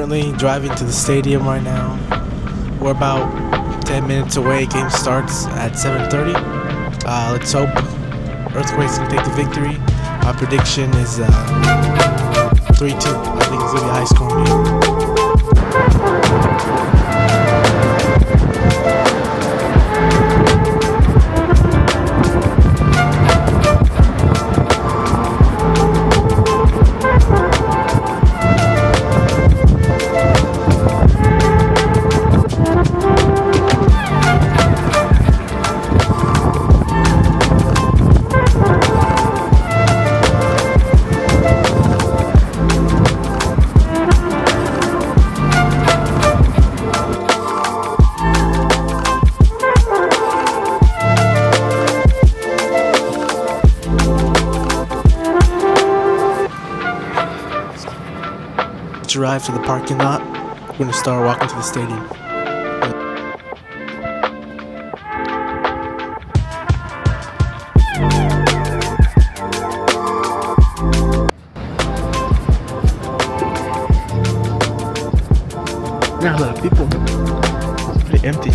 currently driving to the stadium right now. We're about 10 minutes away. Game starts at 7:30. Let's hope Earthquakes can take the victory. My prediction is 3-2. I think it's going to be a high-scoring game. Arrive to the parking lot. We're gonna start walking to the stadium. Not a lot of people. It's pretty empty.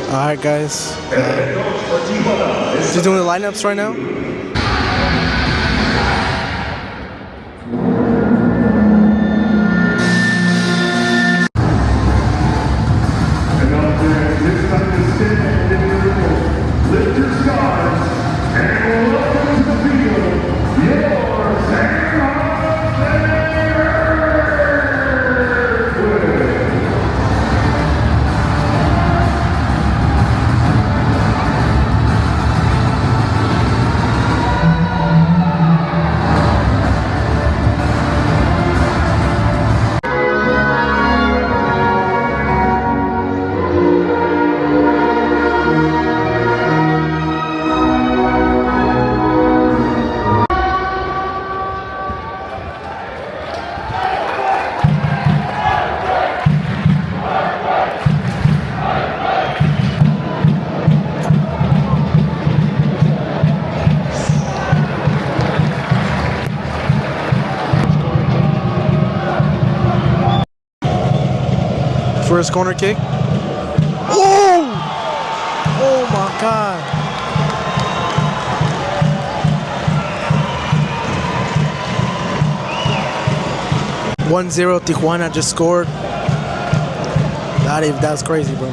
Alright guys, just doing the lineups right now. Lift your stars and welcome to the field, your San Jose. First corner kick. Oh! Oh my God. Tijuana just scored. That's crazy, bro.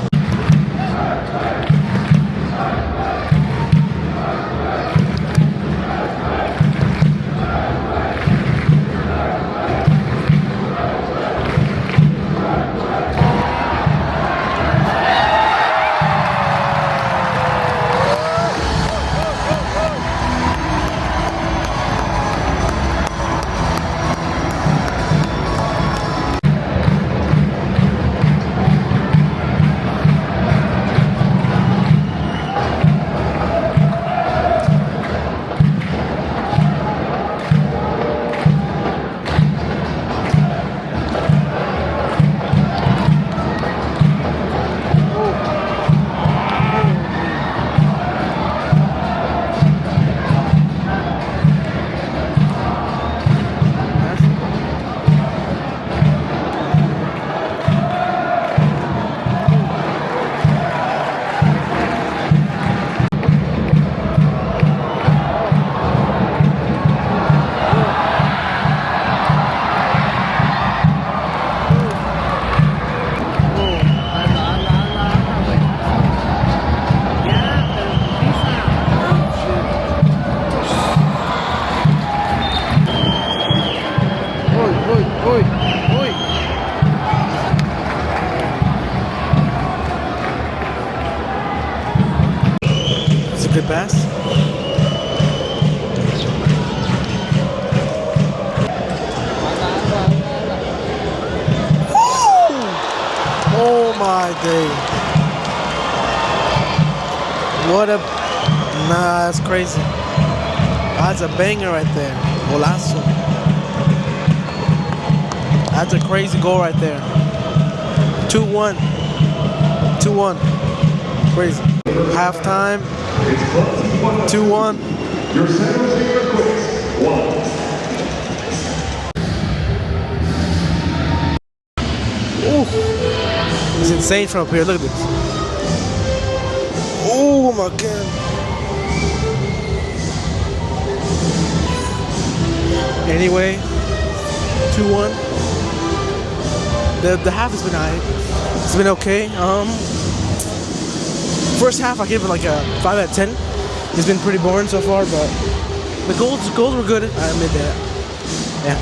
my day. What a... Nah, that's crazy. That's a banger right there. Golazo. That's a crazy goal right there. 2-1. 2-1. Crazy. Halftime. 2-1. Your San Jose Earthquakes 1. Ooh. It's insane from up here. Look at this. Oh my god. Anyway, 2-1. The half has been alright. It's been okay. First half I gave it like a 5 out of 10. It's been pretty boring so far, but the goals were good. I admit that. Yeah.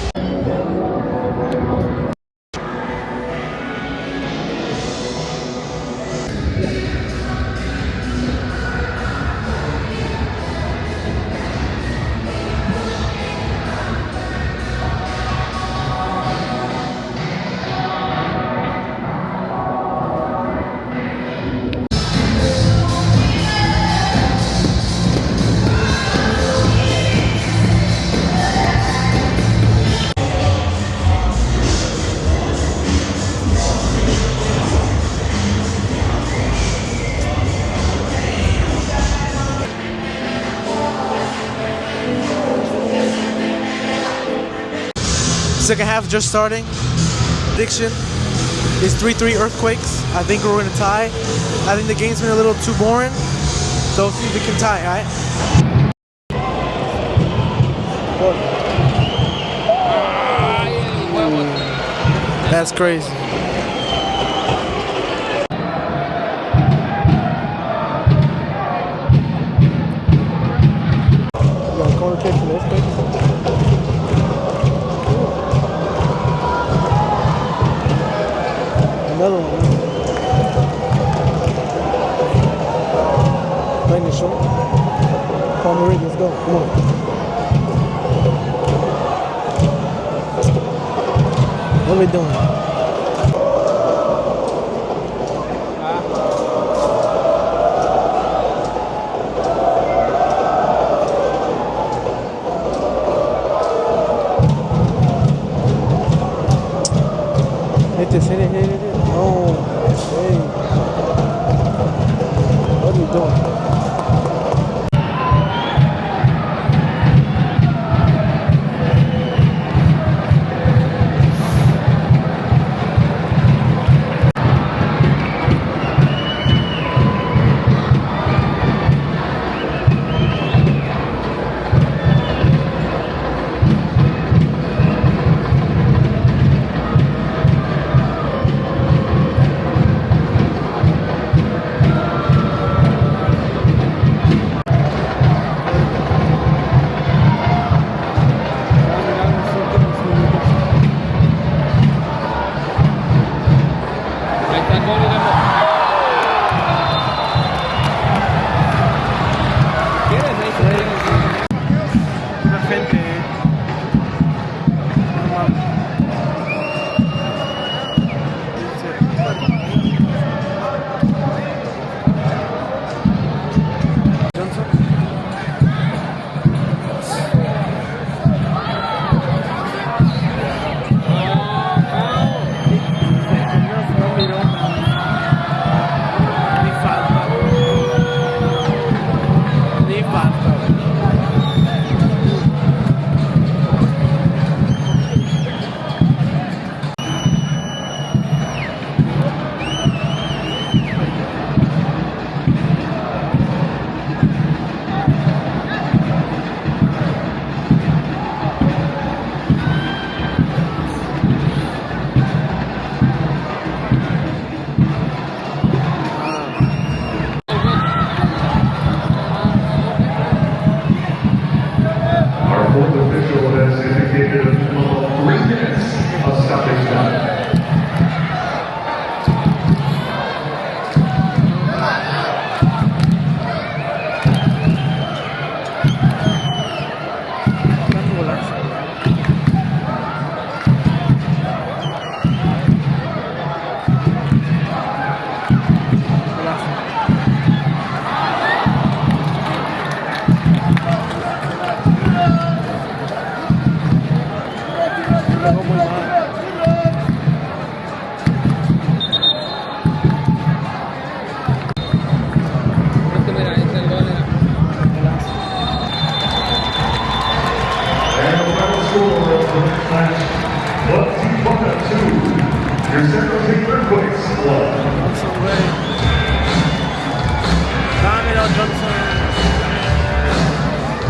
Second half just starting. Prediction is 3-3 Earthquakes. I think we're gonna tie. I think the game's been a little too boring, so see if we can tie, alright? That's crazy. You got a corner kick for this, baby? Another one. Playing the short. Call me ready, let's go. Come on. What are we doing? Hit this, hit it. Oh, hey. What are we doing?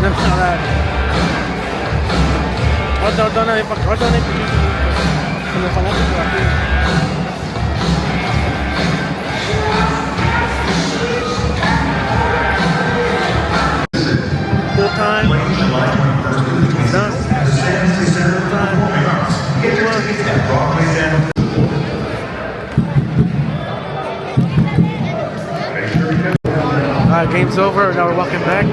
No, ahorita van a ir con los fanáticos aquí. Full time. Done. Full time. Alright, game's over. Now we're walking back.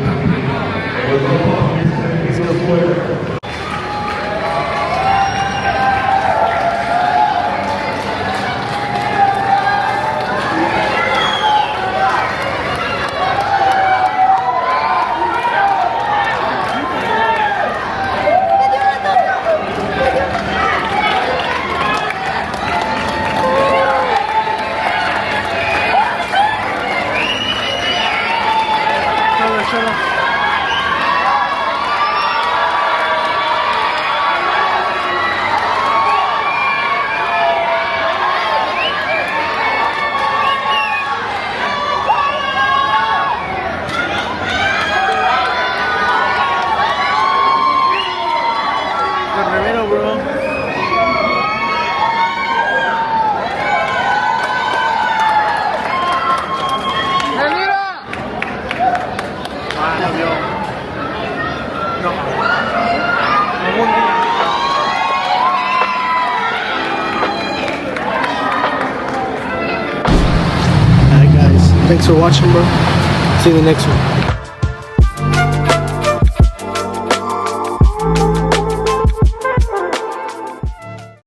Alright guys, thanks for watching, bro. See you in the next one.